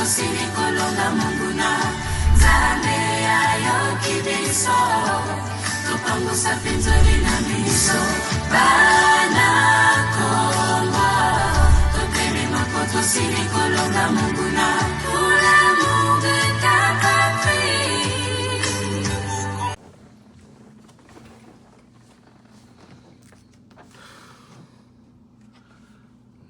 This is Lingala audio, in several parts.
tosili kolonga monguna Nzambe ayoki biso topangusa pinzoli na biso bana Kongo tokende moko tosili kolonga monguna pour l'amour de ta patrie.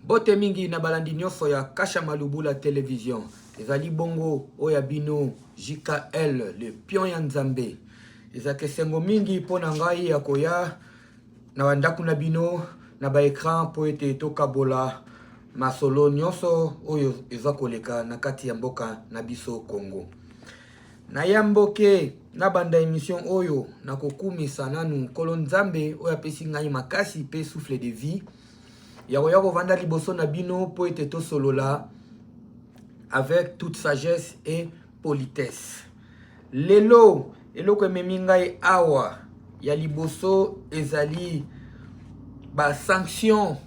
Bote mingi na balandi nyonso ya Kasha Malubula Télévision. Ezali bongo oya bino JKL le pion ya Nzambe. Ezake sengo mingi pona ngai ya koya na wandaku na bino na ba écran po ete tokabola masolo nyonso oyo ezakoleka na kati ya mboka na biso Congo. Na yamboke na banda émission oyo na kokumisa nanu kolo Nzambe oya pesi ngai makasi pe souffle de vie. Yako vanda liboso na bino po ete to solola avec toute sagesse et politesse. Lelo eloko ememi ngai awa ya liboso ezali ba sanction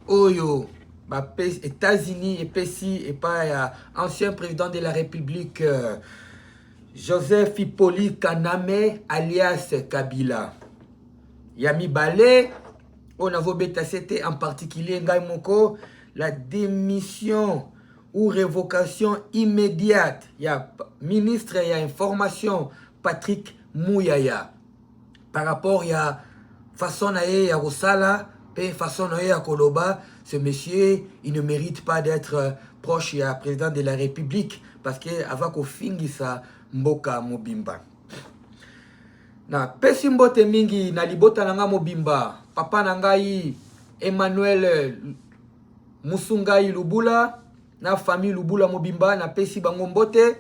oyo ba États-Unis epesi epa ya ancien président de la République Joseph Hippolyte Kaname alias Kabila. Yami Balé on a bêta, c'était en particulier Ngaimoko, la démission ou révocation immédiate. Il y a ministre, il y a information Patrick Mouyaya. Par rapport, il y a façon à Rosala, et façon à Koloba, ce monsieur, il ne mérite pas d'être proche du président de la République parce que avant fingi sa mboka mobimba. Na pesi mbote mingi na libota nanga mobimba papa nangai Emmanuel Musungai Lubula na famille Lubula mobimba na pesi bango mbote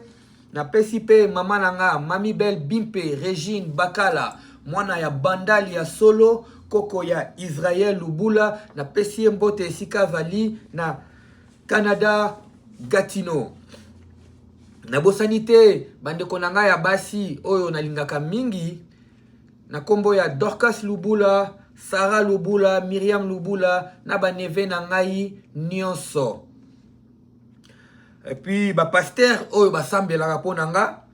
na pesi pe mama nanga Mami Belle Bimpe Regine Bakala mwana ya bandali ya solo koko ya Israël Lubula na pesi mbote esika vali na Canada Gatineau. Na bosanite bandeko nanga ya basi oyo nalingaka mingi na kombo ya Dorcas Lubula, Sarah Lubula, Myriam Lubula, na ba neve na ngai nyonso. Et puis ba pasteur oyo basambela rapona nga,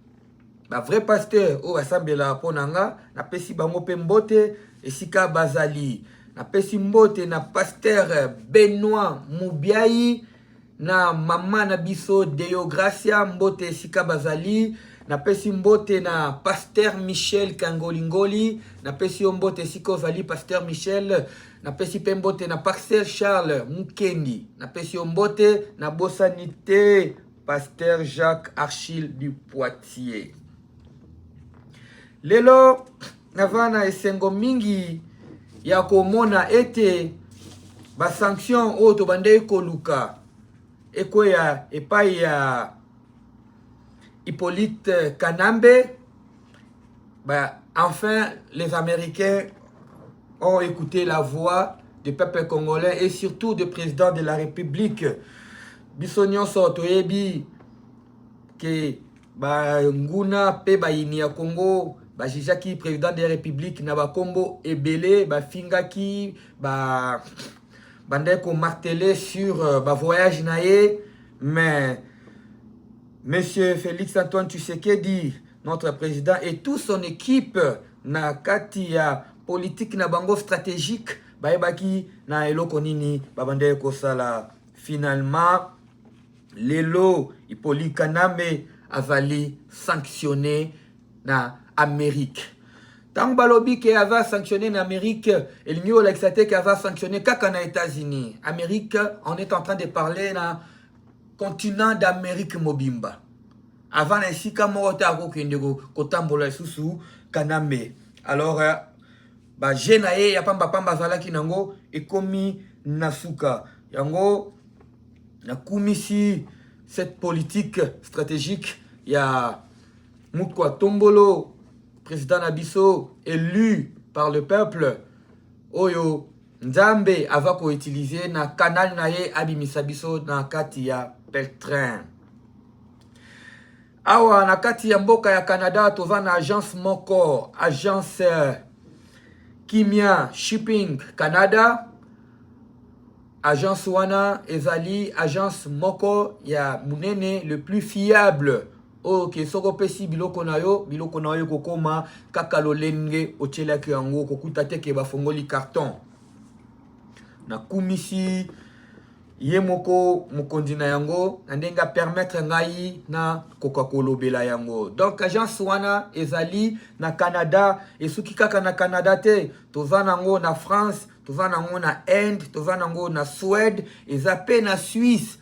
ba vrai pasteur oyo basambela rapona nga, na pesi bango pe mbote esika bazali. Na pesi mbote na pasteur Benoît Mubiai na mama na biso Deo Gracia mbote esika bazali. Na pesi mbote na pasteur Michel Kangolingoli, na pesi mbote siko vali pasteur Michel, na pesi pe mbote na pasteur Charles Mukendi, na pesi mbote na bosanité pasteur Jacques Archil du Poitiers. Lelo navana esengo mingi ya komona ete ba sanction o to bande koluka ekoya epai ya Hippolyte Kanambe, enfin les Américains ont écouté la voix du peuple congolais et surtout du président de la République. Bisonyon Sotoyebi, que Nguna pe bayini ya Congo, Jijaki président de la République, na Kombo ebele, Fingaki, bandeko martelé sur voyage naé, mais Monsieur Félix Antoine Tshisekedi, notre président, et toute son équipe, na katia politique na bango stratégique, baebaki na eloko nini, babande kosala. Finalement, lelo Hippolyte Kaname avali sanctionné na Amérique. Tant balobi ke ava sanctionné na Amérique, il n'y a l'exaté qui ava sanctionné kaka na États-Unis. Amérique, on est en train de parler na continent d'Amérique mobimba. Avant na sika mota ko kendego kotambola susu Kaname. Alors jenae ya pamba zalaki nango ekomi nasuka. Yango na kumisi cette politique stratégique ya Mukwa Tombolo, président Nabiso élu par le peuple oyo Nzambe avako utiliser na canal naye abimisabiso na kati ya Peltrin. Awa na kati ya mboka ya Canada tova na agence moko, agence Kimia Shipping Canada. agence wana ezali agence moko ya munene le plus fiable oyo soko pesi biloko na yo kokoma kaka lolenge otielaki yango kokuta te ke bafongoli carton na kumisi ye moko mokonzi na yango na ndenge permettre ngai na koka kolobela yango. Donc agence wana ezali na Canada esuki kaka na Canada te, toza nango na France, toza nango na Inde, toza nango na Suède, eza pe na Suisse.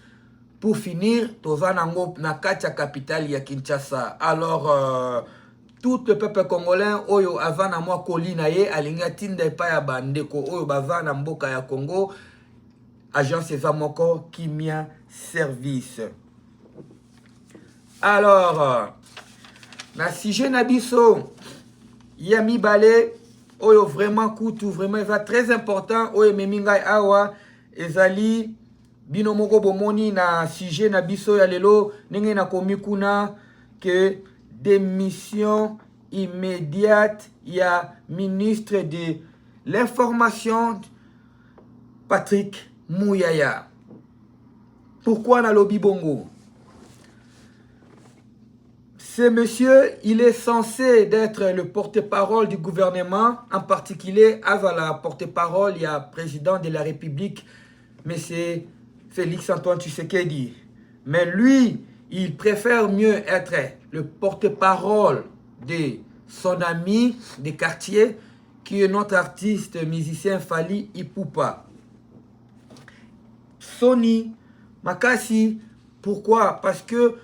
Pour finir, toza nango na kati ya capitale ya Kinshasa. Alors tout le peuple congolais oyo aza na mwa koli na ye alingi atinda epai ya bandeko oyo baza na mboka ya Congo, agence eza moko Kimia Service. Alors na sujet na biso ya mibale oyo vraiment kutu vraiment eza très important oyo ememi ngai awa ezali bino moko bomoni na sujet na biso ya lelo ndenge nakomi kuna que démission immédiate ya ministre de l'information Patrick Mouyaya. Pourquoi na lobi bongo? Ce monsieur, il est censé être le porte-parole du gouvernement, en particulier avant la porte-parole, il y a président de la République, M. Félix-Antoine Tshisekedi. Mais lui, il préfère mieux être le porte-parole de son ami de quartier, qui est notre artiste musicien Fally Ipupa. Sony Makasi, pourquoi? Parce que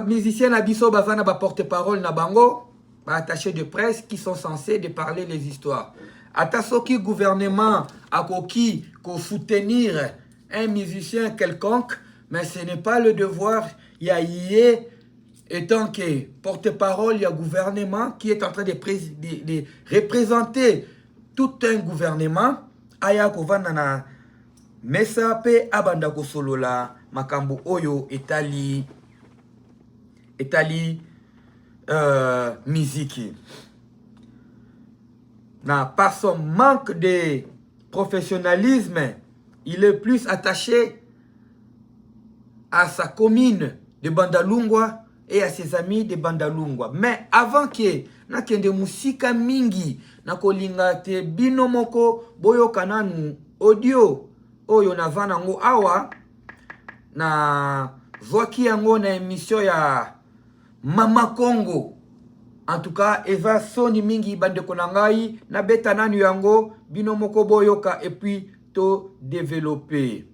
musiciens nabiso bazana ba porte-parole na bango, ba attachés de presse qui sont censés de parler les histoires. Atasoki gouvernement akoki ko soutenir un musicien quelconque, mais ce n'est pas le devoir. Il y a yé étant que porte-parole, il y a gouvernement qui est en train de représenter tout un gouvernement. Aya kovanda na mesa pe abanda ko solola makambo oyo etali musique. Par son manque de professionnalisme, il est plus attaché à sa commune de Bandalungwa et à ses amis de Bandalungwa. Mais avant que nakende musika mingi nakolinga te bino moko boyo kananu audio oyo navana ngo awa na zoaki yango na émission ya Mama Congo. En tout cas, eza soni mingi bandeko na ngai na beta nanu yango bino moko boyoka et puis to développer.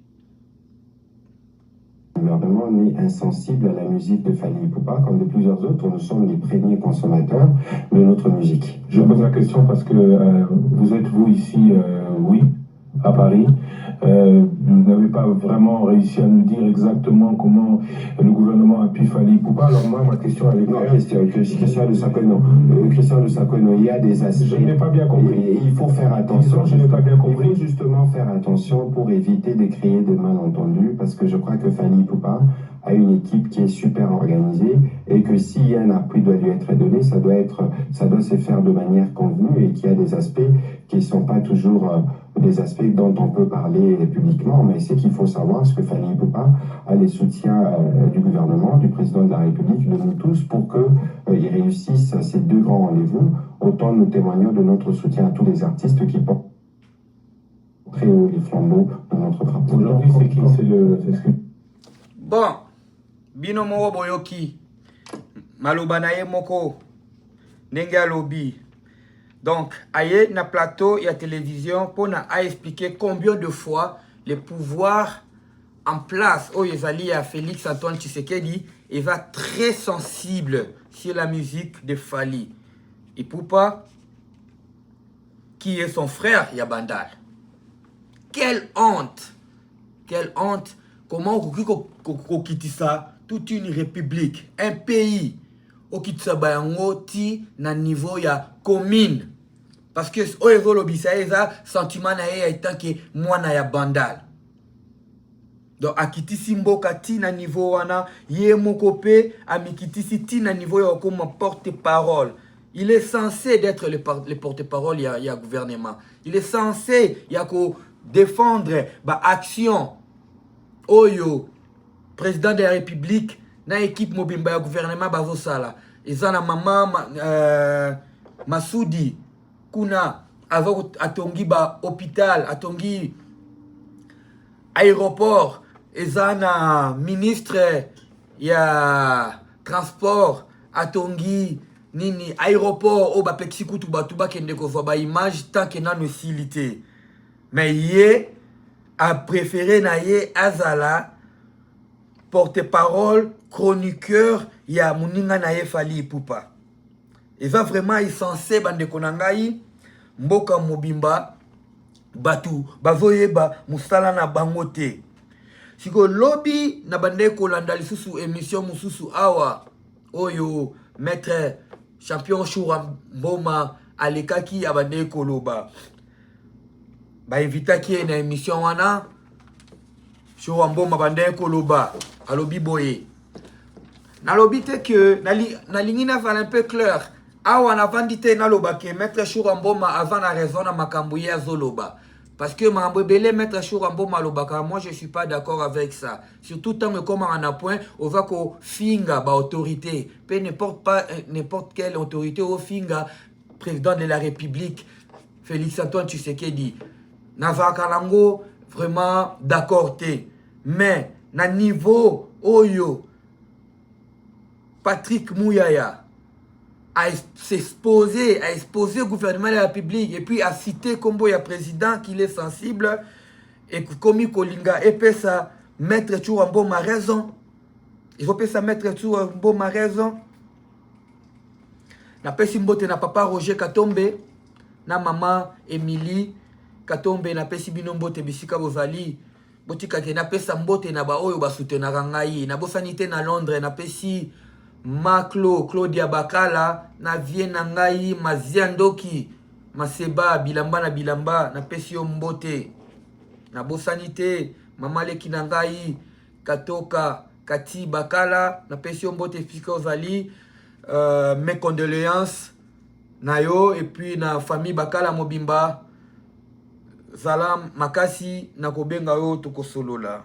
Le gouvernement n'est insensible à la musique de Fally Ipupa, comme de plusieurs autres, nous sommes les premiers consommateurs de notre musique. Je pose la question parce que vous êtes vous ici, oui, à Paris. Vous n'avez pas vraiment réussi à nous dire exactement comment le gouvernement appuie Fally Ipupa. Alors moi, ma question elle est non, Christian de Sakono. Christian de Sakono, il y a des aspects. Je n'ai pas bien compris. Et il faut faire attention. Je n'ai pas bien compris. Il faut justement faire attention pour éviter de créer des malentendus, parce que je crois que Fally Ipupa a une équipe qui est super organisée et que si un appui doit lui être donné, ça doit se faire de manière convenue et qu'il y a des aspects qui ne sont pas toujours des aspects dont on peut parler publiquement, mais c'est qu'il faut savoir ce que Fally Ipupa a les soutiens du gouvernement, du président de la République, de nous tous pour qu'ils réussissent ces deux grands rendez-vous. Autant nous témoignons de notre soutien à tous les artistes qui portent très haut les flambeaux de notre drapeau. Aujourd'hui, c'est qui? Bon, bino moko boyoki maloba na ye moko ndenge alobi. Donc, aye na plateau et à télévision pour na expliquer combien de fois le pouvoir en place au Yezali à Félix Antoine Tshisekedi il va très sensible sur la musique de Fally Ipupa qui est son frère Yabandal. Quelle honte! Quelle honte! Comment on quitte ça? Toute une république, un pays, on quitte ça ti na niveau ya commune. Parce que oyo lobisa eza sentiment na ye étant que mwana ya bandal. Donc akitisi mboka ti na niveau wana ye moko pe amikitisi ti na niveau ya comme porte-parole il est censé d'être le porte-parole, il y a gouvernement. Il est censé, il y a qu'à défendre l'action. Oyo, président de la République, na équipe mobimba ya gouvernement bazosala. Eza na mama Masudi, kuna atongi hôpital, atongi aéroport. Eza na ministre ya transport, atongi nini aéroport o bapexi kutu batu bakende kozwa ba image tant que nano silité. Mais yé a préféré na ye azala porte-parole, chroniqueur ya muninga na ye Fally Ipupa. Eza vraiment censé bande konangai mboka mobimba batu bazoyeba musala na bango te. Siko lobby na bande kolanda lisusu émission mususu awa oyo maître champion Choura Mboma alekaki abande koloba ba invitaki na émission wana Choura Mboma bande koloba alobi boye nalobi te que nalingi na fala un peu clair awa na vandite naloba ke maître Choura Mboma avant na raison na makambo ya zoloba. Parce que Mambo Belé, maître Choura Mboma Lobaka, moi je ne suis pas d'accord avec ça. Surtout tant que comme on a point, on va qu'au finga, autorité. Peu n'importe quelle autorité au finga, président de la République, Félix Antoine Tshisekedi. Nava Kalango, vraiment d'accord te. Mais, na niveau Oyo, Patrick Mouyaya, à s'exposer, à exposer au gouvernement de la République et puis à citer comme il y a président qu'il est sensible et comme il Kolinga et puis ça mettre Choura Mboma raison. Il faut ça mettre Choura Mboma raison. Na pesi mbote na papa Roger Katombe na maman Émilie Katombe na pesi bino mbote bisika bozali botika ke na pesa mbote na ba oyo ba soutenaka ngai na bosanité na Londres na pesi Maklo, Claudia Bakala, na vie na ngai, Maziandoki, Maseba, Bilamba na Bilamba, na pesi yo mbote. Na bosanité, Mamaleki na ngai, Katoka, Kati Bakala, na pesi yo mbote fika ozali, mes condoléances, na yo, et puis na famille Bakala Mobimba, Zalam, Makasi, na kobenga yo tokosolola.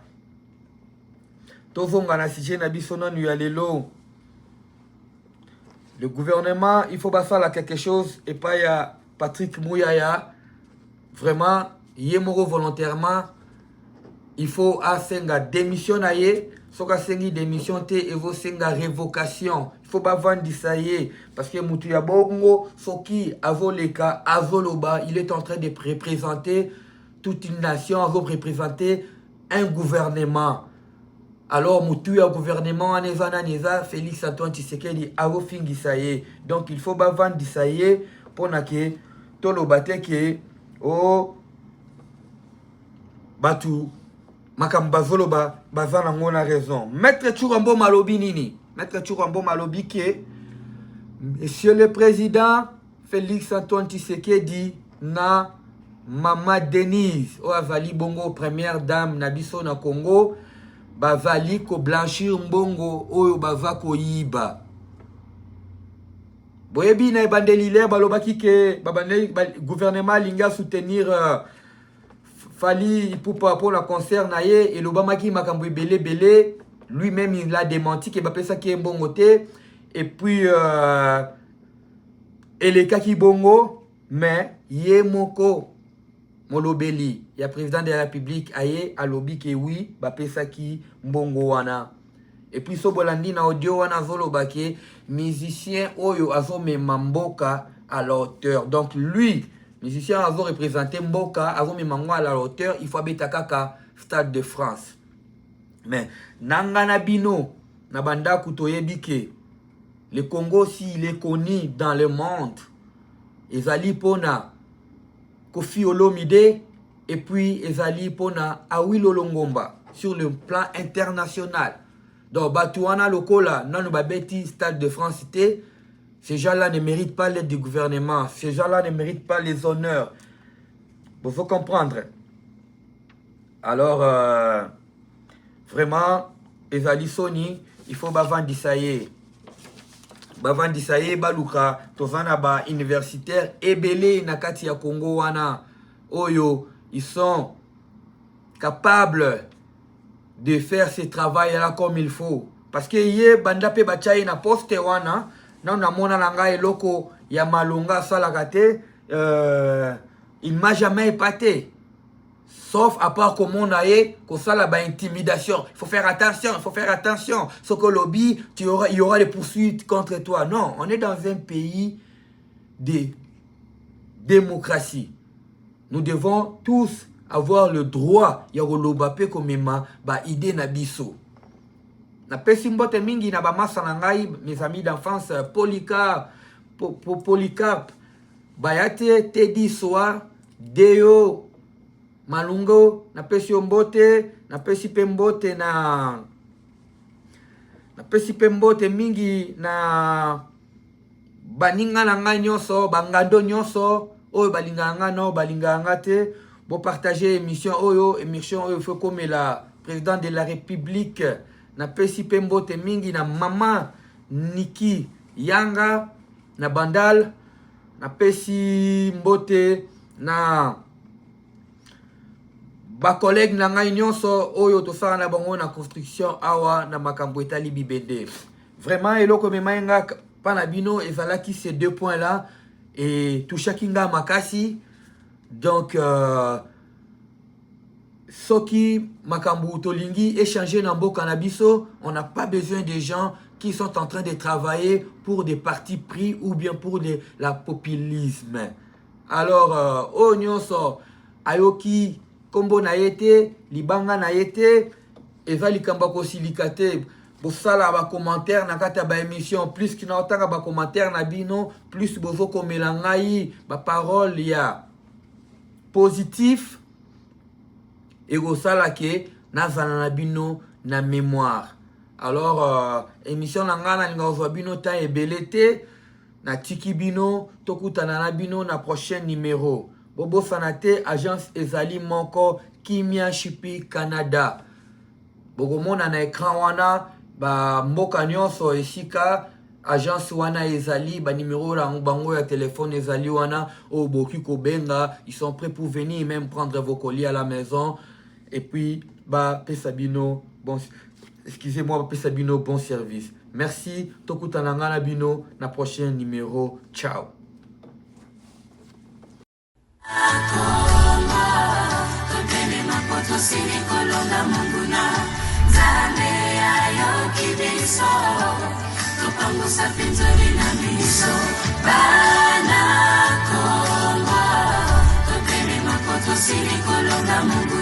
Tovonga na sije na biso nanu ya lelo. Le gouvernement, il faut pas faire quelque chose et pas y a Patrick Mouyaya. Vraiment, yemoro volontairement, il faut asenga démission aye. Soka sengi démission te et vous senga révocation. Il faut pas vendre ça y parce que Moutuya Bongo, Soki, Avoleka, Avoloba, il est en train de représenter toute une nation, à représenter un gouvernement. Alors, Moutuya gouvernement, Neza, Félix Antoine Tshisekedi, Avo Fingi Saye. Donc, il faut pas vendre ça y pour que Tolo Bateke, oh, Batu, Makambazoloba, Bazana Ngona raison. Maître Choura Mboma Lobi Nini. Maître Choura Mboma Lobi qui Monsieur le Président, Félix Antoine Tshisekedi, na Mama Denise, Oavali Bongo, première dame, Nabiso na Congo, bavali ko blanchir mbongo oyo bava ko yiba. Boyebi na ebandeli le balobaki ke gouvernement linga soutenir Fally Ipupa pour la concert na ye et lobamaki makambo belé lui-même il a démenti que bapesa ki mbongo te et puis elekaki bongo mais ye moko Molobeli, il y a président de la République aye alobi ke oui, bapesa ki mbongo wana. Et puis so bolandi na audio wana zoloba ke musicien oyo azo mema mboka à la hauteur. Donc lui, musicien azo représenter mboka, azo mema à la hauteur, il faut abeta kaka Stade de France. Mais nanga na bino na banda kutoyebi ke le Congo s'il est connu dans le monde, ezali pona Kofi Olomide et puis Ezali Pona Awilo Longomba sur le plan international. Donc Batouana Lokola, Nanou Babeti, Stade de France, ces gens-là ne méritent pas l'aide du gouvernement. Ces gens-là ne méritent pas les honneurs. Il faut comprendre. Alors, vraiment, Ezali Sony, il faut pas vendre ça y est. bavandisa ye baluka tozana ba universitaire ebele na kati ya Congo wana oyo ils sont capables de faire ce travail là comme il faut parce que ye banda pe bachai na poste wana na mona langa eloko ya malonga salaka te il m'a jamais épaté. Sauf à part comme on a eu, qu'on ça la intimidation. Il faut faire attention. Ce que lobby, il y aura des poursuites contre toi. Non, on est dans un pays de démocratie. Nous devons tous avoir le droit. Il y a le comme ma idée na biso. Na pesimbote mingi na ba masanangai, mes amis d'enfance, Polycarpe, Bayate, Teddy Soa, Deo, Malungo, na pesi mbote, na pesi pembote mingi na baninga na ngai nyonso, bangando nyonso, oyo balinganga no, balinganga te, bo partager émission oyo faut comme la président de la République, na pesi pembote mingi na mama Niki Yanga, na Bandal, na pesi mbote na ba collègue na ngai nyonso oyo tosala na bango na construction awa na makambo etali bibende. Vraiment eloko memayenga pana bino ezalaki ces deux points là et touchaki nga makasi. Donc soki makambo tolingi échanger na mboka na biso, on n'a pas besoin de gens qui sont en train de travailler pour des partis pris ou bien pour la populisme. Alors o nyonso ayoki kombo na yete, libanga na yete, eza likamba ko silikate, bosala ba commentaire na kata ba émission, plus ki na otanga ba commentaire na bino, plus bozo komela ngai ba parole ya positif, et gosala ke nazana na bino na mémoire. Alors émission na ngana linga ozwa bino ta ebelete, na tiki bino, tokutana na bino na prochain numéro. Bobo Sanate, agence ezali moko Kimia Shipi Canada. Bogo mona na écran wana ba mboka nyonso esika agence wana ezali ba numéro la bango ya téléphone ezali wana o boki ko benga, ils sont prêts pour venir même prendre vos colis à la maison et puis ba pesabino bon excusez-moi pesabino bon service. Merci, tokutana ngana bino na prochain numéro. Ciao. Tosini kolonga munguna Zane ayo kibiso Tupangusa pinzuri na miso Bana Kongo Tokeni mapoto sini kolonga munguna